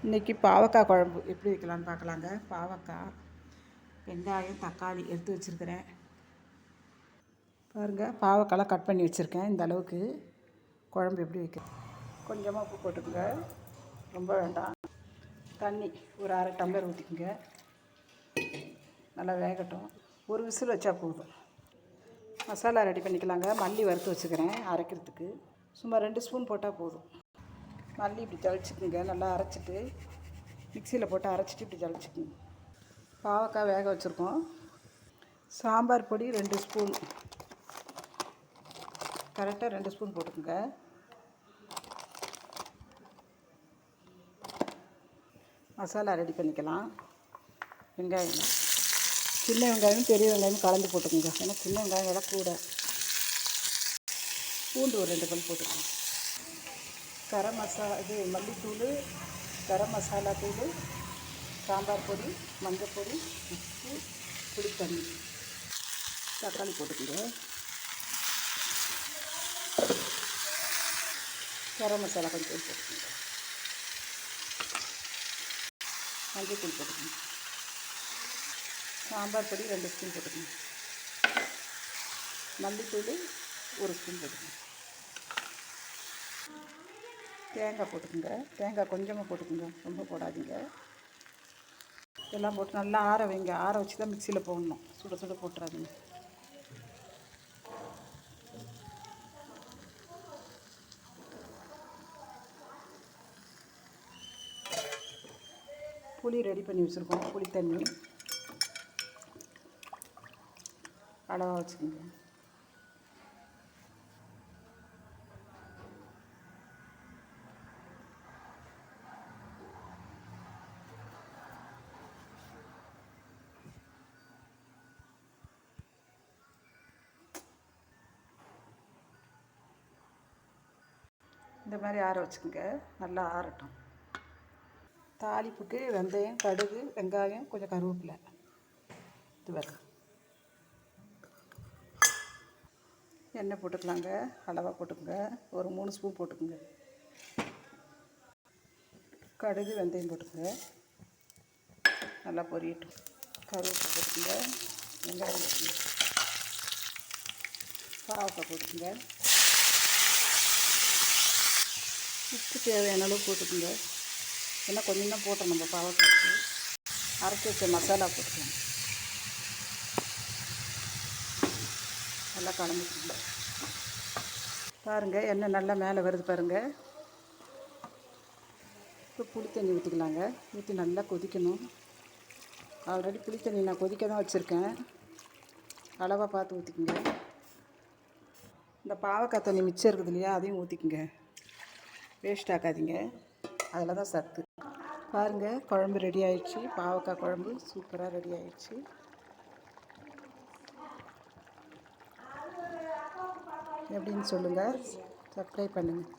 இன்றைக்கி பாவக்காய் குழம்பு எப்படி வைக்கலான்னு பார்க்கலாங்க. பாவக்காய், வெங்காயம், தக்காளி எடுத்து வச்சுருக்கிறேன். பாருங்கள், பாவக்காய்லாம் கட் பண்ணி வச்சுருக்கேன். இந்த அளவுக்கு குழம்பு எப்படி வைக்கிறது. கொஞ்சமாக உப்பு போட்டுக்கோங்க, ரொம்ப வேண்டாம். தண்ணி ஒரு அரை டம்ளர் ஊற்றிக்கோங்க. நல்லா வேகட்டும். ஒரு விசில் வச்சா போதும். மசாலா ரெடி பண்ணிக்கலாங்க. மல்லி வறுத்து வச்சுக்கிறேன் அரைக்கிறதுக்கு. சும்மா 2 ஸ்பூன் போட்டால் போதும். மல்லி இப்படி ஜலிச்சுக்குங்க. நல்லா அரைச்சிட்டு மிக்சியில் போட்டு அரைச்சிட்டு இப்படி ஜலிச்சுக்குங்க. பாவக்காய் வேக வச்சுருக்கோம். சாம்பார் பொடி 2 ஸ்பூன், கரெக்டாக 2 ஸ்பூன் போட்டுக்கோங்க. மசாலா ரெடி பண்ணிக்கலாம். வெங்காயம், சின்ன வெங்காயம் பெரிய வெங்காயம் கலந்து போட்டுக்கோங்க. ஏன்னா சின்ன வெங்காயம் விலை கூட. பூண்டு ஒரு 2 பல் போட்டுக்கோங்க. கரம் மசாலா, இது மல்லித்தூள், கரம் மசாலா தூள், சாம்பார் பொடி, மஞ்சள் பொடி, உப்பு, புளி தண்ணி, தக்காளி போட்டுக்கோங்க. கரம் மசாலா கொஞ்சம் போட்டுக்கோங்க. மஞ்சள் தூள் போட்டுக்கோங்க. சாம்பார் பொடி 2 ஸ்பூன் போட்டுக்கோங்க. மல்லித்தூள் 1 ஸ்பூன் போட்டுக்கோங்க. தேங்காய் போட்டுக்கோங்க. தேங்காய் கொஞ்சமாக போட்டுக்கோங்க, ரொம்ப போடாதீங்க. எல்லாம் போட்டு நல்லா ஆற வைங்க. ஆற வச்சு தான் மிக்சியில் போடணும். சுட சுட போட்டுறாதீங்க. புளி ரெடி பண்ணி வச்சுருக்கோம். புளி தண்ணி அளவாக வச்சுக்கோங்க. இந்த மாதிரி ஆற வச்சுக்கோங்க. நல்லா ஆறட்டும். தாளிப்புக்கு வெந்தயம், கடுகு, வெங்காயம், கொஞ்சம் கருவேப்பிலை, இது வேறு. எண்ணெய் போட்டுக்கலாங்க. அளவாக போட்டுக்கோங்க. ஒரு 3 ஸ்பூன் போட்டுக்கோங்க. கடுகு, வெந்தயம் போட்டுக்கோங்க. நல்லா பொரியட்டும். கருவேப்பிலை போட்டுக்கோங்க. வெங்காயம் போட்டுக்கோங்க. பாவக்காய் போட்டுக்கோங்க. உப்பு தேவையான அளவு போட்டுக்கோங்க. ஏன்னா கொஞ்சம் தான் போட்டோம் நம்ம பாவக்காய்க்கு. அரைச்சி வச்ச மசாலா போட்டுக்கோங்க. நல்லா கலந்துக்கோங்க. பாருங்கள், எண்ணெய் நல்லா மேலே வருது பாருங்கள். இப்போ புளி தண்ணி ஊற்றிக்கலாங்க. ஊற்றி நல்லா கொதிக்கணும். ஆல்ரெடி புளி தண்ணி நான் கொதிக்க தான் வச்சுருக்கேன். அளவாக பார்த்து ஊற்றிக்கோங்க. இந்த பாவக்காய் தண்ணி மிச்சம் இருக்குது இல்லையா, அதையும் ஊற்றிக்குங்க. வேஸ்ட் ஆக்காதீங்க, அதில் தான் சத்து. பாருங்கள், குழம்பு ரெடி ஆயிடுச்சு. பாவக்காய் குழம்பு சூப்பராக ரெடி ஆயிடுச்சு. எப்படின்னு சொல்லுங்கள். சப்ஸ்கிரைப் பண்ணுங்கள்.